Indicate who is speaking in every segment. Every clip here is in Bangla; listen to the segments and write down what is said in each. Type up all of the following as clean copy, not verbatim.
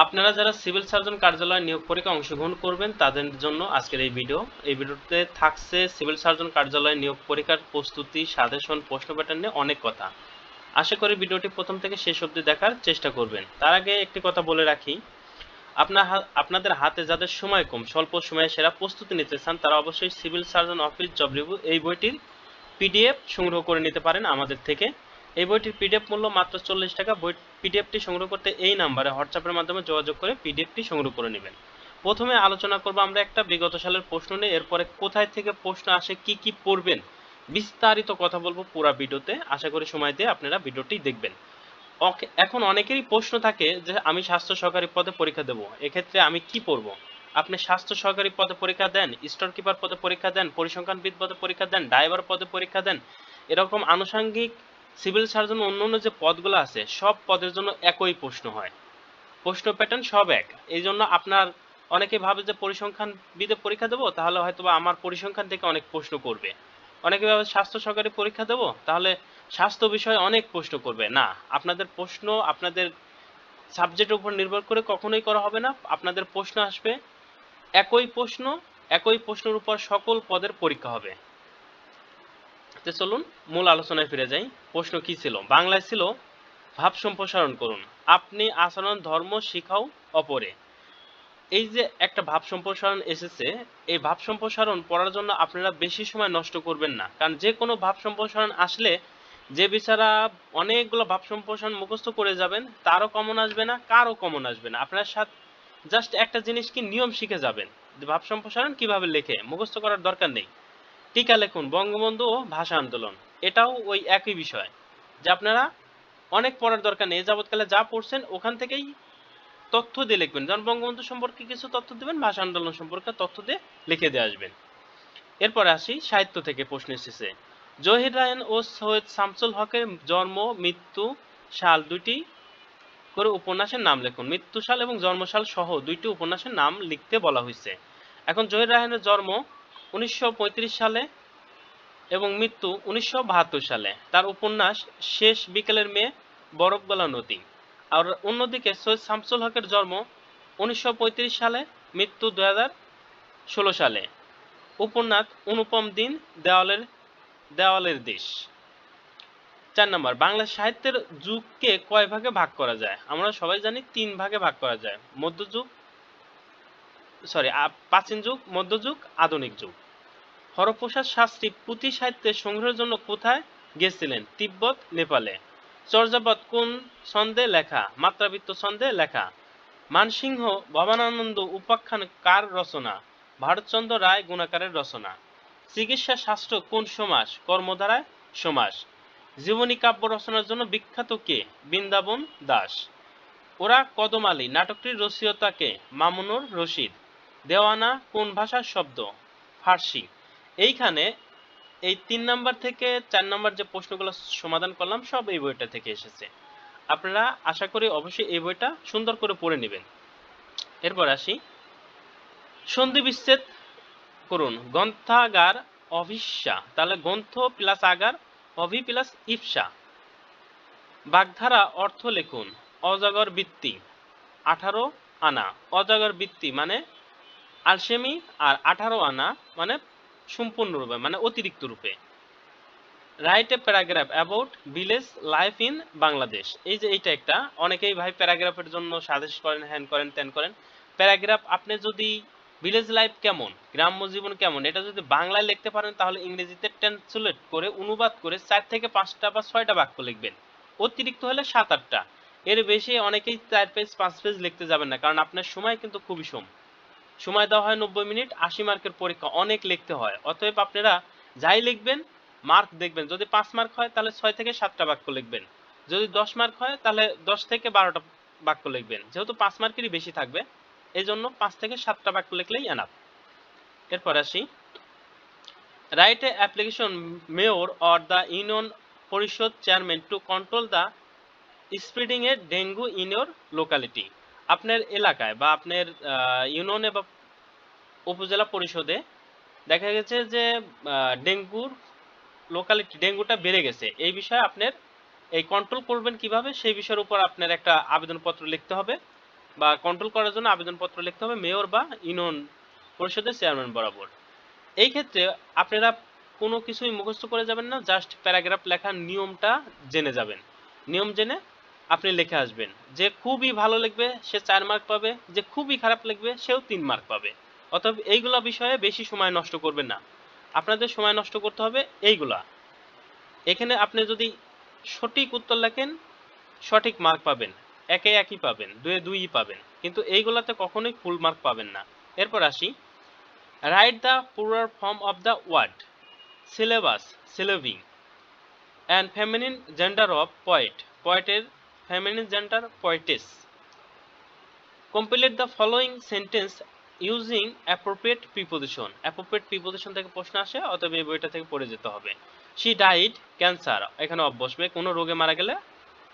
Speaker 1: আপনারা যারা সিভিল সার্জন কার্যালয়ে নিয়োগ পরীক্ষায় অংশগ্রহণ করবেন তাদের জন্য আজকের এই ভিডিওতে থাকছে সিভিল সার্জন কার্যালয়ে নিয়োগ পরীক্ষার প্রস্তুতি, সাজেশন, প্রশ্ন প্যাটার্ন নিয়ে অনেক কথা। আশা করি ভিডিওটি প্রথম থেকে শেষ অবধি দেখার চেষ্টা করবেন। তার আগে একটি কথা বলে রাখি, আপনাদের হাতে যাদের সময় কম, স্বল্প সময়ে সেরা প্রস্তুতি নিতে চান তারা অবশ্যই civil surgeon office job review এই বইটির পিডিএফ সংগ্রহ করে নিতে পারেন আমাদের থেকে। এই বইটির পিডিএফ মূল্য মাত্র 40 টাকা। পিডিএফটি সংগ্রহ করতে এই নাম্বারে হোয়াটসঅ্যাপের মাধ্যমে যোগাযোগ করে পিডিএফটি সংগ্রহ করে নেবেন। প্রথমে আলোচনা করব আমরা একটা বিগত সালের প্রশ্ন নিয়ে, এরপরে কোথায় থেকে প্রশ্ন আসে, কি কি পড়বেন, বিস্তারিত কথা বলবো পুরো ভিডিওতে। আশা করি সময় দিয়ে আপনারা ভিডিওটি দেখবেন। এখন অনেকেরই প্রশ্ন থাকে যে আমি স্বাস্থ্য সহকারী পদে পরীক্ষা দেব, এক্ষেত্রে আমি কি পড়ব? আপনি স্বাস্থ্য সহকারী পদে পরীক্ষা দেন, স্টোর কিপার পদে পরীক্ষা দেন, পরিসংখ্যানবিদ পদে পরীক্ষা দেন, ড্রাইভার পদে পরীক্ষা দেন, এরকম আনুষঙ্গিক সিভিল সার্জন অন্যান্য যে পদগুলো আছে সব পদের জন্য একই প্রশ্ন হয়, প্রশ্ন প্যাটার্ন সব এক। এই জন্য আপনার অনেকে ভাবে যে পরিসংখ্যানবিদে পরীক্ষা দেবো তাহলে হয়তো আমার পরিসংখ্যান থেকে অনেক প্রশ্ন করবে, অনেকে ভাবে স্বাস্থ্য সহকারী পরীক্ষা দেবো তাহলে স্বাস্থ্য বিষয়ে অনেক প্রশ্ন করবে। না, আপনাদের প্রশ্ন আপনাদের সাবজেক্টের উপর নির্ভর করে কখনোই করা হবে না। আপনাদের প্রশ্ন আসবে একই প্রশ্ন, একই প্রশ্নের উপর সকল পদের পরীক্ষা হবে। তো চলুন মূল আলোচনায় ফিরে যাই। প্রশ্ন কি ছিল? বাংলায় ছিল ভাব সম্প্রসারণ করুন, আপনি আচরণ ধর্ম শিখাও অপরে। এই যে একটা ভাব সম্প্রসারণ এসেছে, এই ভাব সম্প্রসারণ পড়ার জন্য আপনারা বেশি সময় নষ্ট করবেন না, কারণ যে কোনো ভাব সম্প্রসারণ আসলে যে বেচারা অনেকগুলো ভাব সম্প্রসারণ মুখস্থ করে যাবেন তারও কমন আসবে না, কারও কমন আসবে না। আপনার সাথে জাস্ট একটা জিনিস কি নিয়ম শিখে যাবেন, ভাব সম্প্রসারণ কিভাবে লেখে, মুখস্থ করার দরকার নেই। টিকা লিখুন বঙ্গবন্ধু ও ভাষা আন্দোলন, এটাও ওই একই বিষয়, যে আপনারা অনেক পড়ার দরকার নেই, যাবৎকালে যা পড়ছেন ওখান থেকেই তথ্য দিয়ে লিখবেন। যেমন বঙ্গবন্ধু সম্পর্কে কিছু তথ্য দিবেন, ভাষা আন্দোলন সম্পর্কে তথ্য দিয়ে লিখে দিয়ে আসবেন। এরপর আসি সাহিত্য থেকে প্রশ্ন এসেছে, জহির রায়হান ও সৈয়দ শামসুল হকের জন্ম মৃত্যু সাল দুইটি করে উপন্যাসের নাম লিখুন। মৃত্যু সাল এবং জন্মসাল সহ দুইটি উপন্যাসের নাম লিখতে বলা হয়েছে। এখন জহির রায়হানের জন্ম 1935 সালে এবং মৃত্যু 1972 সালে। তার উপন্যাস শেষ বিকেলের মেয়ে, বরফ গলা নদী। আর অন্যদিকে সৈয়দ শামসুল হকের জন্ম 1935 সালে, মৃত্যু 2016 সালে। উপন্যাস অনুপম দিন, দেওয়ালের দেশ। 4 নম্বর, বাংলা সাহিত্যের যুগকে কয় ভাগে ভাগ করা যায়? আমরা সবাই জানি 3 ভাগে ভাগ করা যায়, প্রাচীন যুগ, মধ্যযুগ, আধুনিক যুগ। হরপ্রসাদ শাস্ত্রী পুঁথি সাহিত্যের সংগ্রহের জন্য কোথায় গেছিলেন? তিব্বত, নেপালে। চর্যাপদ কোন ছন্দে লেখা? মাত্রাবৃত্ত ছন্দে লেখা। মানসিংহ ভবানন্দ উপাখ্যান কার রচনা? ভারতচন্দ্র রায় গুণাকারের রচনা। চিকিৎসা শাস্ত্র কোন সমাস? কর্মধারায় সমাস। জীবনী কাব্য রচনার জন্য বিখ্যাত কে? বৃন্দাবন দাস। ওরা কদম আলী নাটকটির রচয়িতা কে? মামুনুর রশিদ। দেওয়ানা কোন ভাষার শব্দ? ফার্সি। এইখানে এই 3 নাম্বার থেকে 4 নাম্বার যে প্রশ্নগুলো সমাধান করলাম সব এই বইটা থেকে এসেছে। আপনারা আশা করি অবশ্যই এই বইটা সুন্দর করে পড়ে নেবেন। এরপর আসি, সন্ধি বিচ্ছেদ করুন। গ্রন্থাগার অভিস্যা, তাহলে গ্রন্থ প্লাস আগার, অভি প্লাস ইপসা। বাগধারা অর্থ লিখুন। অজাগর বৃত্তি, 18 আনা। অজাগর বৃত্তি মানে আলসেমি, আর 18 আনা মানে সম্পূর্ণরূপে মানে অতিরিক্ত রূপে। Write a paragraph about village life in Bangladesh. এই যে এইটা একটা, অনেকেই ভাই প্যারাগ্রাফের জন্য সাজেস্ট করেন, হ্যান করেন ত্যান করেন। প্যারাগ্রাফ আপনি যদি ভিলেজ লাইফ কেমন, গ্রাম্য জীবন কেমন, এটা যদি বাংলায় লিখতে পারেন তাহলে ইংরেজিতে ট্রান্সলেট করে অনুবাদ করে 4 থেকে 5টা বা 6টা বাক্য লিখবেন, অতিরিক্ত হলে 7-8টা। এর বেশি অনেকেই 4 পেজ 5 পেজ লিখতে যাবেন না, কারণ আপনার সময় কিন্তু খুবই সময় দেওয়া হয় 90 মিনিট, 80 মার্কের পরীক্ষা, অনেক লিখতে হয়। অতএব আপনারা যাই লিখবেন মার্ক দেখবেন, যদি 5 মার্ক হয় তাহলে 6 থেকে 7টা বাক্য লিখবেন, যদি 10 মার্ক হয় তাহলে 10 থেকে 12টা বাক্য লিখবেন, যেহেতু 5 মার্কেরই বেশি থাকবে এই জন্য 5 থেকে 7টা বাক্য লিখলেই এনাফ। এরপর আসি, write a application mayor or the union parishad chairman to control the spreading a dengue in your locality. আপনার এলাকায় বা আপনার ইউনিয়নে বা উপজেলা পরিষদে দেখা গেছে যে ডেঙ্গুটা বেড়ে গেছে, এই বিষয়ে আপনার এই কন্ট্রোল করবেন কিভাবে সেই বিষয়ের উপর আপনার একটা আবেদনপত্র লিখতে হবে। বা কন্ট্রোল করার জন্য আবেদনপত্র লিখতে হবে মেয়র বা ইউনিয়ন পরিষদের চেয়ারম্যান বরাবর। এই ক্ষেত্রে আপনারা কোনো কিছুই মুখস্থ করে যাবেন না, জাস্ট প্যারাগ্রাফ লেখার নিয়মটা জেনে যাবেন। নিয়ম জেনে আপনি লিখে আসবেন। যে খুবই ভালো লিখবে সে 4 মার্ক পাবে, যে খুবই খারাপ লিখবে সেও 3 মার্ক পাবে। অতএব এইগুলা বিষয়ে বেশি সময় নষ্ট করবেন না। আপনাদের সময় নষ্ট করতে হবে এইগুলা। এখানে আপনি যদি সঠিক উত্তর লেখেন সঠিক মার্ক পাবেন, একে একই পাবেন, দুয়ে দুইই পাবেন, কিন্তু এইগুলাতে কখনোই ফুল মার্ক পাবেন না। এরপর আসি, write the plural form of the word syllabus, syllabi, and feminine gender of poet, poeter feminine gender poetess. Complete the following sentence using appropriate preposition. Appropriate preposition থেকে প্রশ্ন আসে, অতএব এই বইটা থেকে পড়ে যেতে হবে। She died cancer, এখানে অফ বসবে, কোনো রোগে মারা গেলে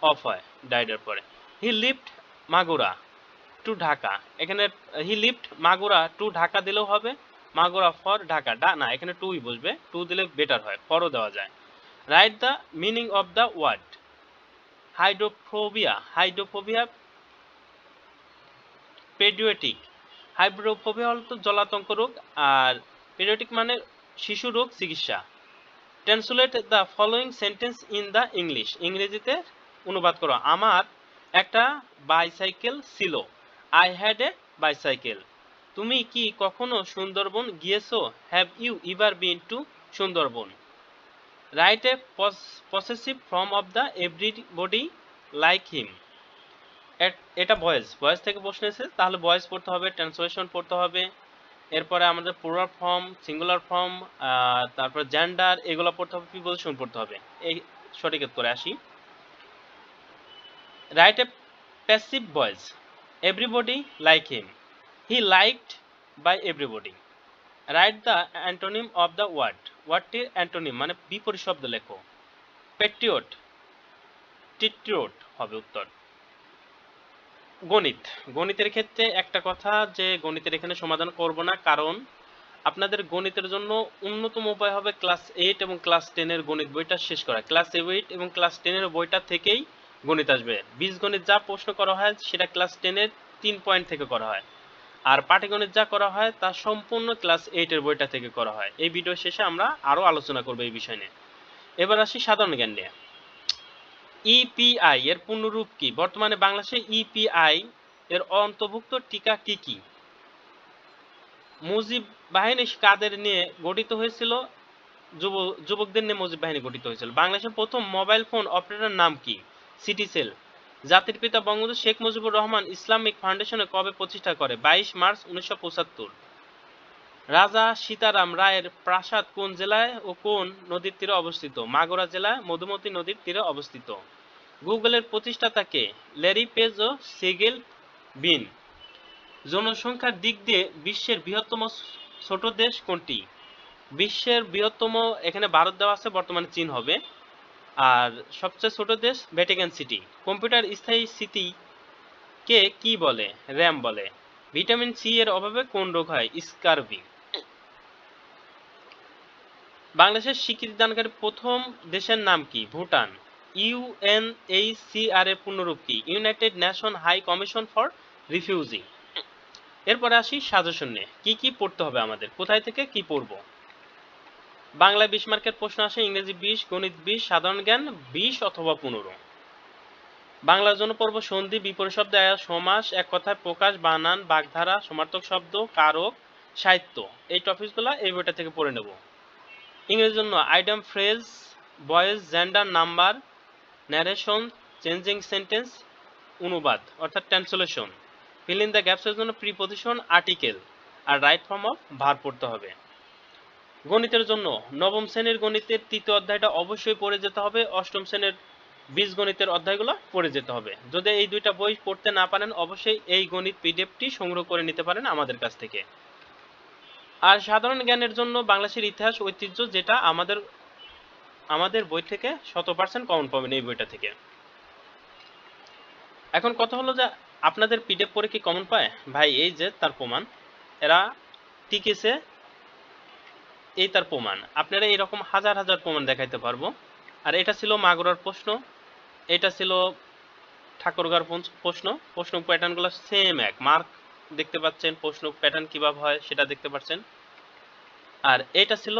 Speaker 1: অফ হয় ডাইড এর পরে। He left Magura to Dhaka, এখানে he left Magura to Dhaka দিলেও হবে, মাগুরা ফর ঢাকা না, এখানে টুই বসবে, টু দিলে বেটার হয়, ফরও দেওয়া যায়। Write the meaning of the word hydrophobia, hydrophobia paediatric, hydrophobia হল তো জলাতঙ্ক রোগ, আর পেডিয়াট্রিক মানে শিশু রোগ চিকিৎসা। Translate the following sentence in the English, ইংরেজিতে অনুবাদ করো। আমার একটা বাইসাইকেল ছিল, আই হ্যাড এ বাইসাইকেল। তুমি কি কখনো সুন্দরবন গিয়েছো, have you ever been to Sundarban. Write a possessive form of the everybody like him, এটা ভয়েস, ভয়েস থেকে প্রশ্ন এসেছে, তাহলে ভয়েস পড়তে হবে, ট্রান্সলেশন পড়তে হবে। এরপরে আমাদের প্লুরাল ফর্ম, সিঙ্গুলার ফর্ম, তারপর জেন্ডার, এগুলো পড়তে হবে, প্রিপোজিশন পড়তে হবে। এই সঠিক করে আসি। Write a passive voice, everybody like him, he liked by everybody. Write the antonym of the word, ওয়ার্ডটির অ্যান্টোনিম মানে বিপরীত শব্দ লেখো। পেট্রিয়ট, টিট্রিয়ট হবে উত্তর। গণিত, গণিতের ক্ষেত্রে একটা কথা যে গণিতের এখানে সমাধান করব না, কারণ আপনাদের গণিতের জন্য অন্যতম উপায় হবে ক্লাস 8 এবং ক্লাস 10 এর গণিত বইটা শেষ করা। ক্লাস 8 এবং ক্লাস 10 এর বইটা থেকেই গণিত আসবে। বীজগণিত যা প্রশ্ন করা হয় সেটা ক্লাস 10 এর 3 পয়েন্ট থেকে করা হয়, আর পাটিগণিত যা করা হয় তা সম্পূর্ণ ক্লাস 8 এর বইটা থেকে করা হয়। এই ভিডিও শেষে আমরা আরো আলোচনা করব এই বিষয় নিয়ে। এবার আসি সাধারণ জ্ঞান নিয়ে। ইপিআই এর পূর্ণরূপ কি? বর্তমানে বাংলাদেশে ইপিআই এর অন্তর্ভুক্ত টিকা কি কি? মুজিব বাহিনী কাদের নিয়ে গঠিত হয়েছিল? যুবকদের নিয়ে মুজিব বাহিনী গঠিত হয়েছিল। বাংলাদেশের প্রথম মোবাইল ফোন অপারেটর নাম কি? সিটিসেল। জাতির পিতা বঙ্গবন্ধু শেখ মুজিবুর রহমান ইসলামিক ফাউন্ডেশনে কবে প্রতিষ্ঠা করে? 22 মার্চ 1975। রাজা সীতারাম রায়ের প্রাসাদ কোন জেলায় ও কোন নদীর তীরে অবস্থিত? মাগুরা জেলায় মধুমতি নদীর তীরে অবস্থিত। গুগলের প্রতিষ্ঠাতা কে? ল্যারি পেজ ও সেগেল বিন। জনসংখ্যার দিক দিয়ে বিশ্বের বৃহত্তম ছোট দেশ কোনটি? বিশ্বের বৃহত্তম, এখানে ভারত দেওয়া আছে, বর্তমানে চীন হবে। আর সবচেয়ে ছোট দেশ ভ্যাটিকান সিটি। কম্পিউটার স্থায়ী স্মৃতি কে কি বলে? র্যাম বলে। ভিটামিন সি এর অভাবে কোন রোগ হয়? স্কারভি। বাংলাদেশের স্বীকৃতি দানকারী প্রথম দেশের নাম কি? ভুটান। ইউএনএইচসিআর এর পূর্ণরূপ কি? United Nation High Commission for refugee. এরপরে আসি সাজেশন নিয়ে। কি কি পড়তে হবে আমাদের, কোথায় থেকে কি পড়বো? বাংলায় 20 মার্কের প্রশ্ন আসে, ইংরেজি 20, গণিত 20, সাধারণ জ্ঞান 20 অথবা 15। বাংলার জন্য পড়ব সন্ধি, বিপরীত শব্দ, সমাস, এক কথায় প্রকাশ, বানান, বাগধারা, সমার্থক শব্দ, কারক, সাহিত্য। এই টপিকগুলো এই বইটা থেকে পড়ে নেব। ইংরেজির জন্য item, phrase, voice, gender, number, narration, changing sentence, অনুবাদ অর্থাৎ ট্রান্সলেশন। ফিল ইন দ্য গ্যাপসের জন্য প্রিপজিশন, আর্টিকেল, আর রাইট ফর্ম অফ ভার্ব পড়তে হবে। গণিতের জন্য নবম শ্রেণীর গণিতের তৃতীয় অধ্যায়টা অবশ্যই পড়ে যেতে হবে, অষ্টম শ্রেণীর বীজগণিতের অধ্যায়গুলো পড়ে যেতে হবে। যদি এই দুইটা বই পড়তে না পারেন অবশ্যই এই গণিত পিডিএফটি সংগ্রহ করে নিতে পারেন আমাদের কাছ থেকে। আর সাধারণ জ্ঞানের জন্য বাংলাদেশের ইতিহাস ঐতিহ্য, যেটা আমাদের বই থেকে 100% কমন পাবেন এই বইটা থেকে। এখন কথা হলো যে আপনাদের পিডিএফ পড়ে কি কমন পায়? ভাই এই যে তার প্রমাণ, এরা টিকেছে, এই তার প্রমাণ। আপনারা এরকম হাজার হাজার প্রমাণ দেখাইতে পারবো। আর এটা ছিল মাগুরার প্রশ্ন, এটা ছিল ঠাকুরগাঁর প্রশ্ন, প্রশ্ন প্যাটার্নগুলো সেম এক, মার্ক দেখতে পাচ্ছেন, প্রশ্ন প্যাটার্ন কিভাবে হয় সেটা দেখতে পাচ্ছেন। আর এটা ছিল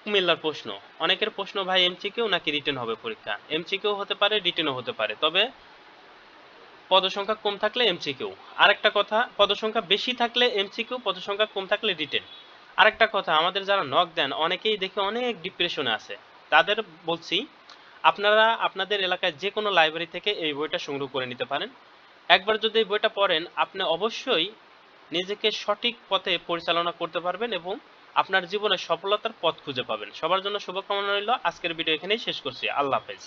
Speaker 1: কুমিল্লার প্রশ্ন। অনেকের প্রশ্ন ভাই এমসিকিউ নাকি রিটেন হবে পরীক্ষা? এমসিকিউ হতে পারে, রিটেনও হতে পারে, তবে পদসংখ্যা কম থাকলে এমসিকিউ। আরেকটা কথা, পদসংখ্যা বেশি থাকলে এমসিকিউ, পদসংখ্যা কম থাকলে রিটেন। আরেকটা কথা, আমাদের যারা নক দেন অনেকেই দেখে অনেক ডিপ্রেশনে আছে, তাদের বলছি আপনারা আপনাদের এলাকায় যে কোনো লাইব্রেরি থেকে এই বইটা সংগ্রহ করে নিতে পারেন। একবার যদি এই বইটা পড়েন, আপনি অবশ্যই নিজেকে সঠিক পথে পরিচালনা করতে পারবেন এবং আপনার জীবনে সফলতার পথ খুঁজে পাবেন। সবার জন্য শুভকামনা রইল। আজকের ভিডিও এখানেই শেষ করছি। আল্লাহ হাফেজ।